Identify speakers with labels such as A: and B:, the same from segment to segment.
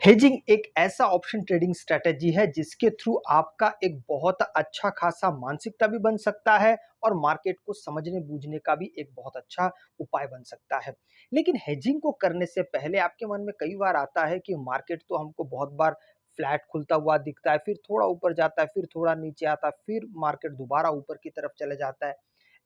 A: Hedging एक ऐसा option trading strategy है जिसके थ्रू आपका एक बहुत अच्छा खासा मानसिकता भी बन सकता है और मार्केट को समझने बूझने का भी एक बहुत अच्छा उपाय बन सकता है। लेकिन हेजिंग को करने से पहले आपके मन में कई बार आता है कि मार्केट तो हमको बहुत बार फ्लैट खुलता हुआ दिखता है, फिर थोड़ा ऊपर जाता है, फिर थोड़ा नीचे आता है, फिर मार्केट दोबारा ऊपर की तरफ चले जाता है।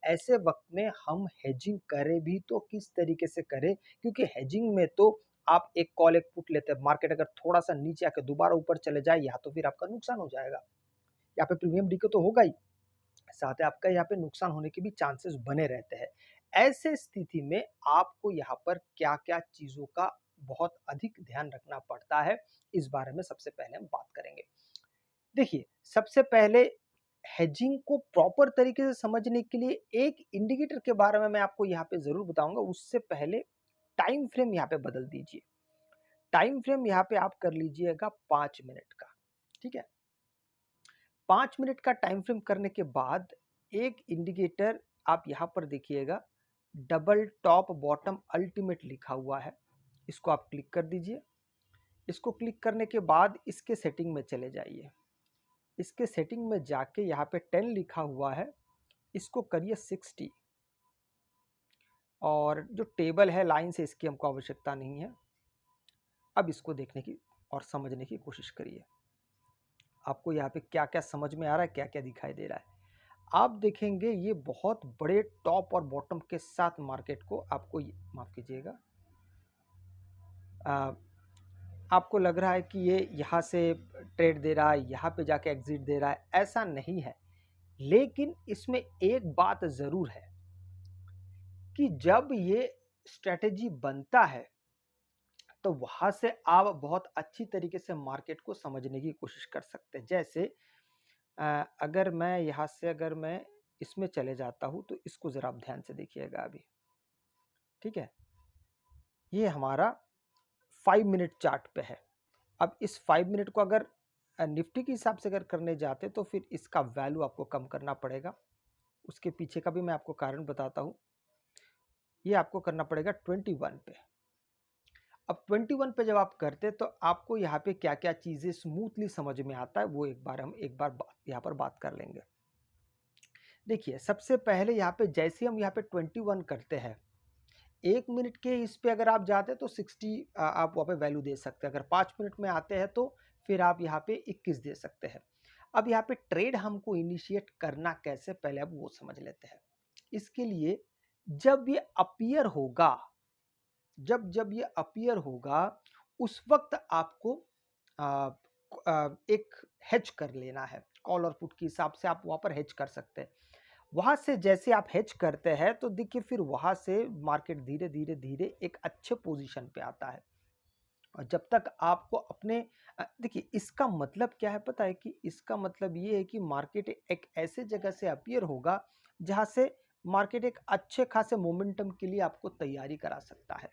A: ऐसे वक्त में हम हेजिंग करें भी तो किस तरीके से करें, क्योंकि हेजिंग में तो आप एक कॉल एक पुट लेते हैं, मार्केट अगर थोड़ा-सा नीचे आके दोबारा ऊपर चले जाए या तो फिर आपका नुकसान हो जाएगा। यहाँ पे प्रीमियम डीके तो होगा ही, साथ ही आपका यहाँ पे नुकसान होने के भी चांसेस बने रहते हैं। ऐसे स्थिति में आपको यहाँ पर क्या-क्या चीज़ों का बहुत अधिक ध्यान रखना पड़ता है, इस बारे में सबसे पहले हम बात करेंगे। देखिए, सबसे पहले हेजिंग को प्रॉपर तरीके से समझने के लिए एक इंडिकेटर के बारे में मैं आपको यहाँ पे ज़रूर बताऊँगा, उससे पहले टाइम फ्रेम यहाँ पे बदल दीजिए। टाइम फ्रेम यहाँ पे आप कर लीजिएगा 5 मिनट का, ठीक है? 5 मिनट का टाइम फ्रेम करने के बाद एक इंडिकेटर आप यहाँ पर देखिएगा, डबल टॉप बॉटम अल्टीमेट लिखा हुआ है, इसको आप क्लिक कर दीजिए। इसको क्लिक करने के बाद इसके सेटिंग में चले जाइए। इसके सेटिंग में जाके यहाँ पे 10 लिखा हुआ है, इसको करिए 60 और जो टेबल है लाइन से इसकी हमको आवश्यकता नहीं है। अब इसको देखने की और समझने की कोशिश करिए। आपको यहाँ पे क्या-क्या समझ में आ रहा है, क्या-क्या दिखाई दे रहा है। आप देखेंगे ये बहुत बड़े टॉप और बॉटम के साथ मार्केट को आपको माफ़ कीजिएगा, आपको लग रहा है कि ये यहाँ से ट्रेड दे रहा है, यहाँ पे जाके एग्जिट दे रहा है, ऐसा नहीं है। लेकिन इसमें एक बात ज़रूर है कि जब ये स्ट्रैटेजी बनता है, तो वहाँ से आप बहुत अच्छी तरीके से मार्केट को समझने की कोशिश कर सकते हैं। जैसे अगर मैं यहाँ से अगर मैं इसमें चले जाता हूँ, तो इसको ज़रा आप ध्यान से देखिएगा अभी, ठीक है? ये हमारा 5 मिनट चार्ट पे है। अब इस 5 मिनट को अगर निफ्टी के हिसाब से अगर करने जाते, तो फिर इसका वैल्यू आपको कम करना पड़ेगा। उसके पीछे का भी मैं आपको कारण बताता हूँ। ये आपको करना पड़ेगा 21 पे। अब 21 पे जब आप करते तो आपको यहाँ पे क्या-क्या चीज़ें स्मूथली समझ में आता है, वो हम एक बार यहाँ पर बात कर लेंगे। देखिए, सबसे पहले यहाँ पे जैसे हम यहाँ पे 21 करते हैं, 1 मिनट के इस पे अगर आप जाते हैं तो 60 आप वहाँ पे वैल्यू दे सकते हैं। अगर 5 मिनट में आते हैं तो फिर आप यहाँ पे 21 दे सकते हैं। अब यहाँ पे ट्रेड हमको इनिशिएट करना कैसे, पहले अब वो समझ लेते हैं। इसके लिए जब ये अपीयर होगा, जब ये अपीयर होगा, उस वक्त आपको एक हेज कर लेना है। कॉल और पुट के हिसाब से आप वहाँ पर हेज कर सकते हैं। वहाँ से जैसे आप हेज करते हैं तो देखिए फिर वहाँ से मार्केट धीरे-धीरे एक अच्छे पोज़ीशन पे आता है। और जब तक आपको अपने देखिए इसका मतलब क्या है पता है? कि इसका मतलब ये है कि मार्केट एक ऐसे जगह से अपीयर होगा, जहाँ से मार्केट एक अच्छे खासे मोमेंटम के लिए आपको तैयारी करा सकता है।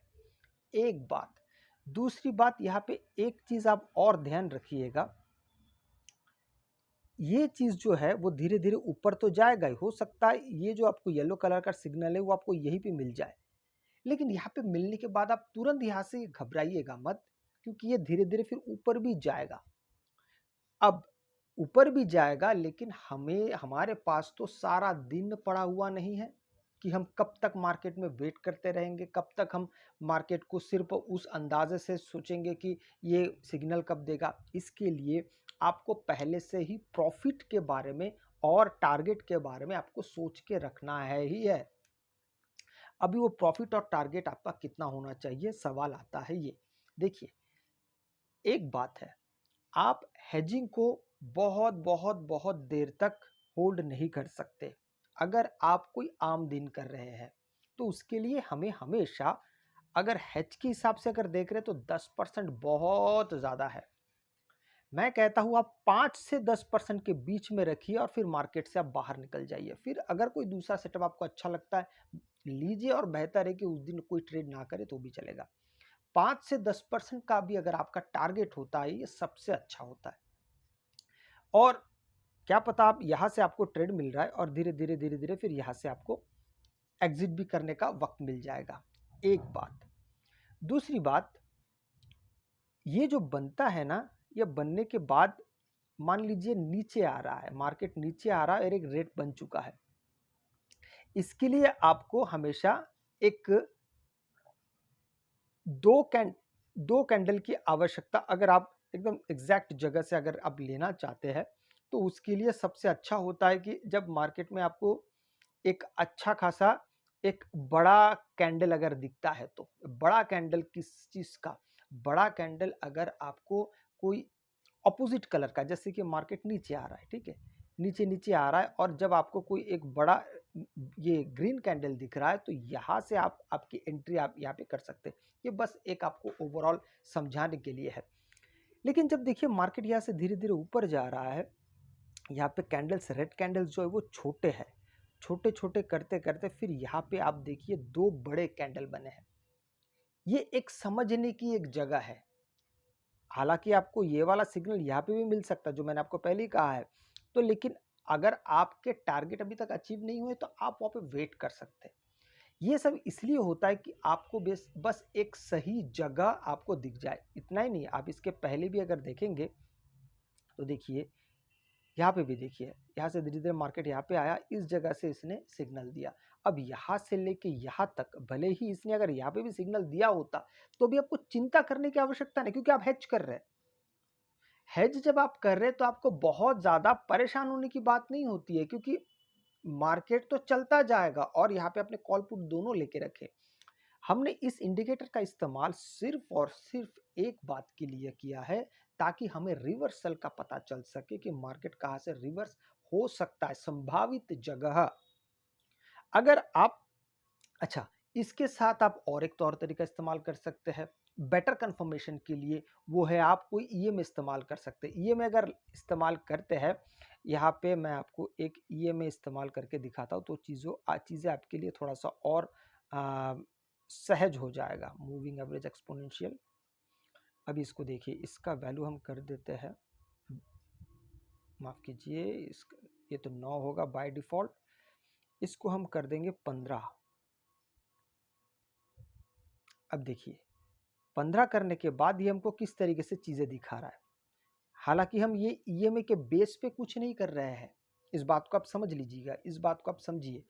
A: एक बात। दूसरी बात, यहाँ पे एक चीज़ आप और ध्यान रखिएगा, ये चीज़ जो है वो धीरे-धीरे ऊपर तो जाएगा ही, हो सकता है ये जो आपको येलो कलर का सिग्नल है वो आपको यहीं पे मिल जाए। लेकिन यहाँ पे मिलने के बाद आप तुरंत यहाँ से घबराइएगा मत, क्योंकि ये धीरे-धीरे फिर ऊपर भी जाएगा। अब ऊपर भी जाएगा, लेकिन हमारे पास तो सारा दिन पड़ा हुआ नहीं है कि हम कब तक मार्केट में वेट करते रहेंगे, कब तक हम मार्केट को सिर्फ उस अंदाजे से सोचेंगे कि ये सिग्नल कब देगा। इसके लिए आपको पहले से ही प्रॉफिट के बारे में और टारगेट के बारे में आपको सोच के रखना है ही है। अभी वो प्रॉफिट और टारगेट आपका कितना होना चाहिए, सवाल आता है ये। देखिए, एक बात है, आप हेजिंग को बहुत देर तक होल्ड नहीं कर सकते। अगर आप कोई आम दिन कर रहे हैं, तो उसके लिए हमें हमेशा, अगर हेज के हिसाब से अगर देख रहे हैं तो 10% बहुत ज़्यादा है। मैं कहता हूँ आप 5 से 10% के बीच में रखिए और फिर मार्केट से आप बाहर निकल जाइए। फिर अगर कोई दूसरा सेटअप आपको अच्छा लगता है, लीजिए, और बेहतर है कि उस दिन कोई ट्रेड ना करे तो भी चलेगा। 5 से 10% का भी अगर आपका टारगेट होता है, ये सबसे अच्छा होता है। और क्या पता आप यहाँ से आपको ट्रेड मिल रहा है और धीरे-धीरे फिर यहाँ से आपको एग्जिट भी करने का वक्त मिल जाएगा। एक बात। दूसरी बात, ये जो बनता है ना, ये बनने के बाद मान लीजिए नीचे आ रहा है, मार्केट नीचे आ रहा है और एक रेट बन चुका है। इसके लिए आपको हमेशा एक 2 कैंड 2 कैंडल की आवश्यकता, अगर आप एकदम एग्ज़ैक्ट जगह से अगर आप लेना चाहते हैं, तो उसके लिए सबसे अच्छा होता है कि जब मार्केट में आपको एक अच्छा खासा एक बड़ा कैंडल अगर दिखता है तो। बड़ा कैंडल किस चीज़ का? बड़ा कैंडल अगर आपको कोई अपोज़िट कलर का, जैसे कि मार्केट नीचे आ रहा है, ठीक है? नीचे-नीचे आ रहा है और जब आपको कोई एक बड़ा ये ग्रीन कैंडल दिख रहा है, तो यहाँ से आप आपकी एंट्री आप यहाँ पे कर सकते हैं। ये बस एक आपको ओवरऑल समझाने के लिए है। लेकिन जब देखिए मार्केट यहाँ से धीरे-धीरे ऊपर जा रहा है, यहाँ पे कैंडल्स, रेड कैंडल्स जो है वो छोटे हैं। छोटे-छोटे करते-करते फिर यहाँ पे आप देखिए 2 बड़े कैंडल बने हैं। ये एक समझने की एक जगह है। हालाँकि आपको ये वाला सिग्नल यहाँ पे भी मिल सकता है जो मैंने आपको पहले ही कहा है। तो लेकिन अगर आपके टारगेट अभी तक अचीव नहीं हुए तो आप वहाँ पे वेट कर सकते हैं। ये सब इसलिए होता है कि आपको बस एक सही जगह आपको दिख जाए। इतना ही नहीं, आप इसके पहले भी अगर देखेंगे तो देखिए यहाँ पे भी देखिए, यहाँ से धीरे-धीरे मार्केट यहाँ पे आया, इस जगह से इसने सिग्नल दिया। अब यहाँ से लेके यहाँ तक भले ही इसने अगर यहाँ पे भी सिग्नल दिया होता, तो भी आपको चिंता करने की आवश्यकता नहीं, क्योंकि आप हेज कर रहे हैं। हेज जब आप कर रहे हैं तो आपको बहुत ज़्यादा परेशान होने की बात नहीं होती है, क्योंकि मार्केट तो चलता जाएगा और यहाँ पे आपने कॉल पुट दोनों लेके रखे। हमने इस इंडिकेटर का इस्तेमाल सिर्फ और सिर्फ एक बात के लिए किया है, ताकि हमें रिवर्सल का पता चल सके कि मार्केट कहाँ से रिवर्स हो सकता है, संभावित जगह। अगर आप अच्छा, इसके साथ आप और एक तौर तरीका इस्तेमाल कर सकते हैं बेटर कंफर्मेशन के लिए, वो है आप कोई ईएमए इस्तेमाल कर सकते हैं। ईएमए अगर इस्तेमाल करते हैं, यहाँ पे मैं आपको एक ईएमए इस्तेमाल करके दिखाता हूँ, तो चीज़ें आपके लिए थोड़ा-सा और अ, सहज हो जाएगा। मूविंग एवरेज एक्सपोनेंशियल, अभी इसको देखिए, इसका वैल्यू हम कर देते हैं, माफ़ कीजिए, ये तो 9 होगा बाय डिफ़ॉल्ट, इसको हम कर देंगे 15। अब देखिए 15 करने के बाद ये हमको किस तरीके से चीज़ें दिखा रहा है। हालाँकि हम ये ईएमए के बेस पे कुछ नहीं कर रहे हैं। इस बात को आप समझ लीजिएगा, इस बात को आप समझिए।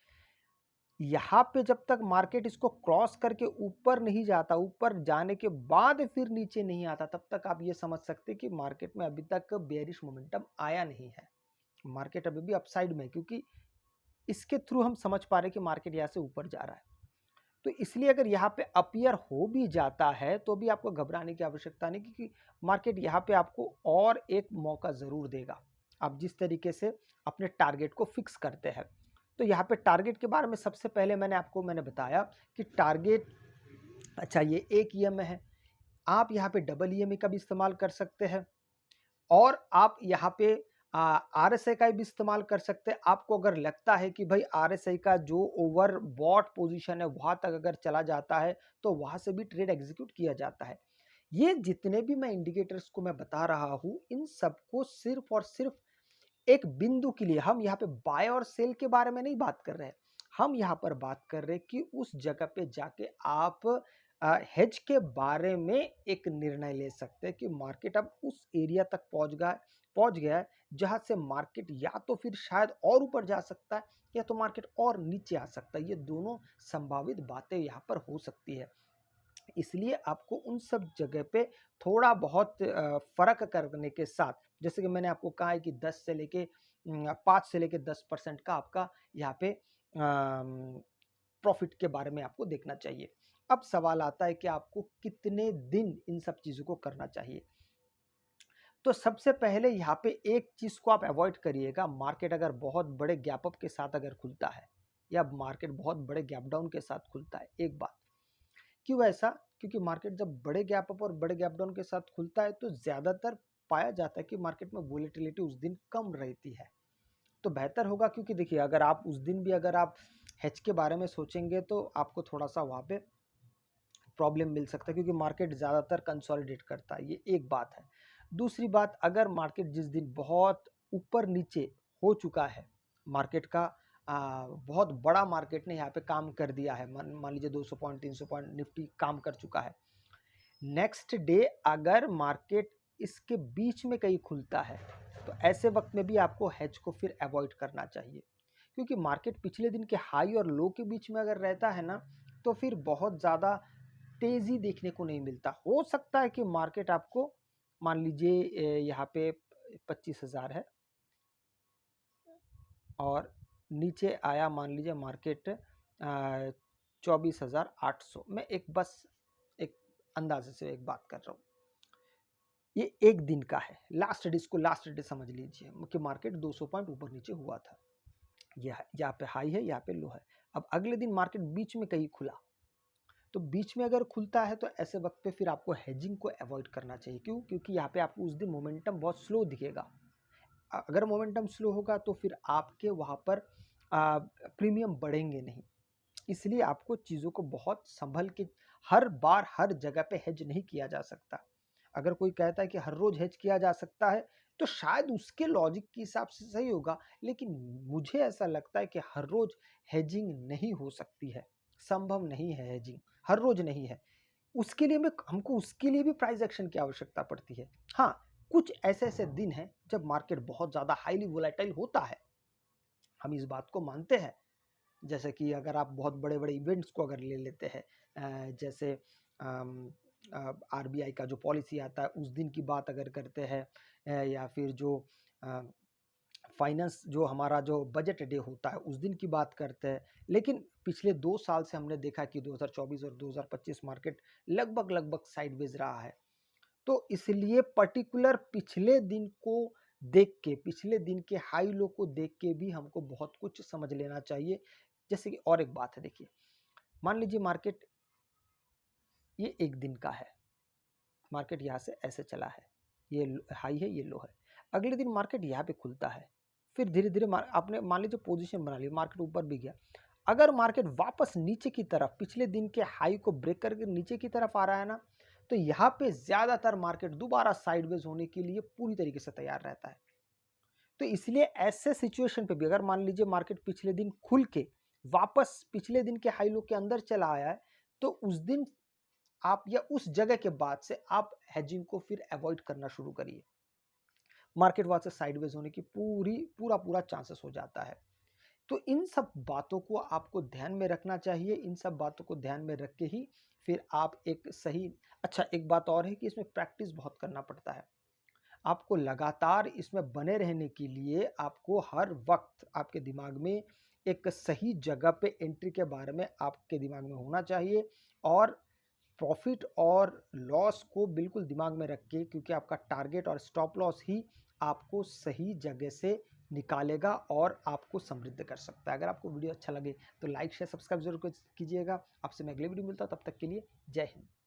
A: यहाँ पे जब तक मार्केट इसको क्रॉस करके ऊपर नहीं जाता, ऊपर जाने के बाद फिर नीचे नहीं आता, तब तक आप ये समझ सकते हैं कि मार्केट में अभी तक बेयरिश मोमेंटम आया नहीं है। मार्केट अभी भी अपसाइड में है, क्योंकि इसके थ्रू हम समझ पा रहे हैं कि मार्केट यहाँ से ऊपर जा रहा है। तो इसलिए अगर यहाँ पे अपीयर हो भी जाता है तो भी आपको घबराने की आवश्यकता नहीं, क्योंकि मार्केट यहाँ पे आपको और एक मौका ज़रूर देगा, आप जिस तरीके से अपने टारगेट को फिक्स करते हैं। तो यहाँ पे टारगेट के बारे में सबसे पहले मैंने बताया कि टारगेट, अच्छा ये एक ईएमए है, आप यहाँ पे डबल ईएमए का भी इस्तेमाल कर सकते हैं और आप यहाँ पे आरएसआई का भी इस्तेमाल कर सकते हैं। आपको अगर लगता है कि भाई आरएसआई का जो ओवर बॉट पोजीशन है वहाँ तक अगर चला जाता है, तो वहाँ से भी ट्रेड एग्जीक्यूट किया जाता है। ये जितने भी मैं इंडिकेटर्स को मैं बता रहा हूँ, इन सबको सिर्फ और सिर्फ एक बिंदु के लिए, हम यहाँ पे बाय और सेल के बारे में नहीं बात कर रहे हैं। हम यहाँ पर बात कर रहे हैं कि उस जगह पे जाके आप हेज के बारे में एक निर्णय ले सकते हैं कि मार्केट अब उस एरिया तक पहुंच गया है जहां से मार्केट या तो फिर शायद और ऊपर जा सकता है, या तो मार्केट और नीचे आ सकता है। ये दोनों संभावित बातें यहाँ पर हो सकती है। इसलिए आपको उन सब जगह पे थोड़ा बहुत फ़र्क करने के साथ, जैसे कि मैंने आपको कहा है कि 10 से लेके 5 से लेके 10% का आपका यहाँ पे प्रॉफ़िट के बारे में आपको देखना चाहिए। अब सवाल आता है कि आपको कितने दिन इन सब चीज़ों को करना चाहिए। तो सबसे पहले यहाँ पे एक चीज़ को आप अवॉइड करिएगा, मार्केट अगर बहुत बड़े गैप अप के साथ अगर खुलता है, या मार्केट बहुत बड़े गैप डाउन के साथ खुलता है, एक बात। क्यों ऐसा? क्योंकि मार्केट जब बड़े गैप अप और बड़े गैप डाउन के साथ खुलता है तो ज़्यादातर पाया जाता है कि मार्केट में वोलेटिलिटी उस दिन कम रहती है। तो बेहतर होगा, क्योंकि देखिए अगर आप उस दिन भी अगर आप हेज के बारे में सोचेंगे तो आपको थोड़ा-सा वहाँ पे प्रॉब्लम मिल सकता है, क्योंकि मार्केट ज़्यादातर कंसोलिडेट करता है, ये एक बात है। दूसरी बात, अगर मार्केट जिस दिन बहुत ऊपर-नीचे हो चुका है, मार्केट का बहुत बड़ा मार्केट ने यहाँ पे काम कर दिया है, मान मान लीजिए 200 पॉइंट 300 पॉइंट निफ्टी काम कर चुका है। नेक्स्ट डे अगर मार्केट इसके बीच में कहीं खुलता है, तो ऐसे वक़्त में भी आपको हेज को फिर अवॉइड करना चाहिए। क्योंकि मार्केट पिछले दिन के हाई और लो के बीच में अगर रहता है ना, तो फिर बहुत ज़्यादा तेज़ी देखने को नहीं मिलता। हो सकता है कि मार्केट आपको मान लीजिए यहाँ पे 25,000 है और नीचे आया मान लीजिए मार्केट 24,800। मैं एक अंदाजे से एक बात कर रहा हूँ। ये एक दिन का है, लास्ट डे, इसको लास्ट डे समझ लीजिए कि मार्केट 200 पॉइंट ऊपर नीचे हुआ था। यहाँ पे हाई है, यहाँ पे लो है। अब अगले दिन मार्केट बीच में कहीं खुला, तो बीच में अगर खुलता है तो ऐसे वक्त पे फिर आपको हेजिंग को अवॉइड करना चाहिए। क्यों? क्योंकि यहाँ पे आपको उस दिन मोमेंटम बहुत स्लो दिखेगा। अगर मोमेंटम स्लो होगा तो फिर आपके वहाँ पर प्रीमियम बढ़ेंगे नहीं। इसलिए आपको चीज़ों को बहुत संभल के, हर बार हर जगह पे हेज नहीं किया जा सकता। अगर कोई कहता है कि हर रोज हेज किया जा सकता है, तो शायद उसके लॉजिक के हिसाब से सही होगा, लेकिन मुझे ऐसा लगता है कि हर रोज हेजिंग नहीं हो सकती है, संभव नहीं है हेजिंग, हर रोज नहीं है। उसके लिए हमको उसके लिए भी प्राइस एक्शन की आवश्यकता पड़ती है। हाँ, कुछ ऐसे-ऐसे दिन हैं जब मार्केट बहुत ज़्यादा हाईली वोलेटाइल होता है, हम इस बात को मानते हैं। जैसे कि अगर आप बहुत बड़े-बड़े इवेंट्स को अगर ले लेते हैं, जैसे आरबीआई का जो पॉलिसी आता है उस दिन की बात अगर करते हैं, या फिर जो अ, फाइनेंस जो हमारा जो बजट डे होता है उस दिन की बात करते हैं। लेकिन पिछले 2 साल से हमने देखा कि 2024 और 2025 मार्केट लगभग साइडवेज रहा है। तो इसलिए पर्टिकुलर पिछले दिन को देख के, पिछले दिन के हाई लो को देख के भी हमको बहुत कुछ समझ लेना चाहिए। जैसे कि और एक बात है, देखिए, मान लीजिए मार्केट ये एक दिन का है, मार्केट यहाँ से ऐसे चला है, ये हाई है, ये लो है। अगले दिन मार्केट यहाँ पे खुलता है, फिर धीरे-धीरे आपने मान लीजिए पोजीशन बना ली, मार्केट ऊपर भी गया। अगर मार्केट वापस नीचे की तरफ पिछले दिन के हाई को ब्रेक करके नीचे की तरफ आ रहा है ना, तो यहाँ पे ज़्यादातर मार्केट दोबारा साइडवेज होने के लिए पूरी तरीके से तैयार रहता है। तो इसलिए ऐसे सिचुएशन पे भी अगर मान लीजिए मार्केट पिछले दिन खुल के वापस पिछले दिन के हाई लो के अंदर चला आया है, तो उस दिन आप या उस जगह के बाद से आप हेजिंग को फिर अवॉइड करना शुरू करिए। मार्केट वहां से साइडवेज होने की पूरा चांसेस हो जाता है। तो इन सब बातों को आपको ध्यान में रखना चाहिए। इन सब बातों को ध्यान में रख के ही फिर आप एक सही, अच्छा एक बात और है कि इसमें प्रैक्टिस बहुत करना पड़ता है। आपको लगातार इसमें बने रहने के लिए आपको हर वक्त आपके दिमाग में एक सही जगह पे एंट्री के बारे में आपके दिमाग में होना चाहिए, और प्रॉफिट और लॉस को बिल्कुल दिमाग में रख के, क्योंकि आपका टारगेट और स्टॉप लॉस ही आपको सही जगह से निकालेगा और आपको समृद्ध कर सकता है। अगर आपको वीडियो अच्छा लगे तो लाइक शेयर सब्सक्राइब जरूर कीजिएगा। आपसे मैं अगले वीडियो मिलता हूँ, तब तक के लिए जय हिंद।